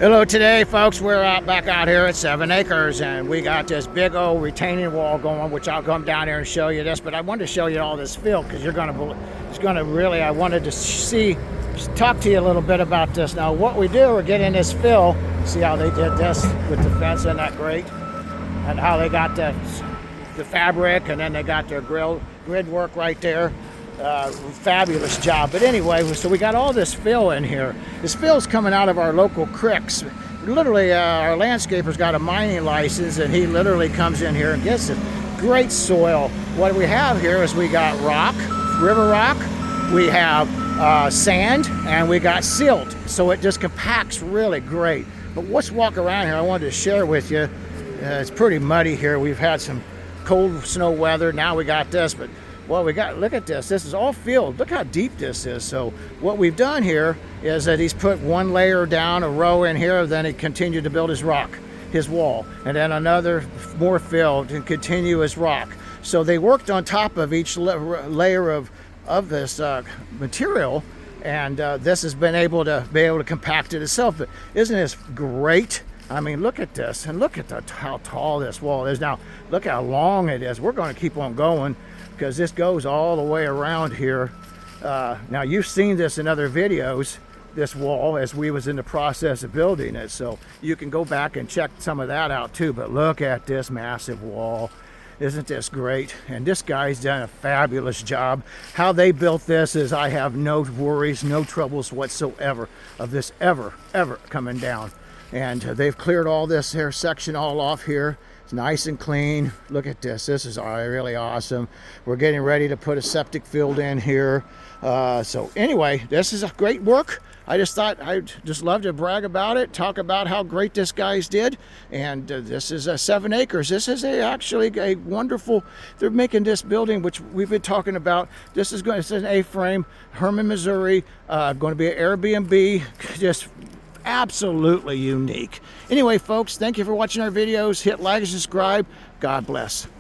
Hello, today folks, we're back out here at 7 acres and we got this big old retaining wall going, which I'll come down here and show you this, but I wanted to show you all this field because I wanted to talk to you a little bit about this. Now what we do, we're getting this fill, see how they did this with the fence, isn't that great? And how they got the fabric, and then they got their grid work right there. Fabulous job. But anyway, so we got all this fill in here. This fill's coming out of our local creeks. Literally, our landscaper's got a mining license, and he literally comes in here and gets it. Great soil. What we have here is we got rock, river rock, we have sand, and we got silt. So it just compacts really great. But let's walk around here. I wanted to share with you. It's pretty muddy here. We've had some cold snow weather. Now we got this, but well, look at this. This is all filled. Look how deep this is. So what we've done here is that he's put one layer down, a row in here, then he continued to build his wall, and then another more filled and continue his rock. So they worked on top of each layer of this material, and this has been able to compact it itself. But isn't this great? I mean, look at this, and look at how tall this wall is. Now, look how long it is. We're going to keep on going, because this goes all the way around here. Now you've seen this in other videos, this wall, as we was in the process of building it, so you can go back and check some of that out too. But look at this massive wall. Isn't this great? And this guy's done a fabulous job. How they built this is I have no worries, no troubles whatsoever of this ever coming down. And they've cleared all this here section all off here. It's nice and clean. Look at this. This is really awesome. We're getting ready to put a septic field in here. So anyway, this is a great work. I just thought I'd just love to brag about it, talk about how great this guys did. And this is 7 acres. This is actually a wonderful, they're making this building, which we've been talking about. This is an A-frame, Herman, Missouri, going to be an Airbnb, just absolutely unique. Anyway, folks, thank you for watching our videos. Hit like and subscribe. God bless.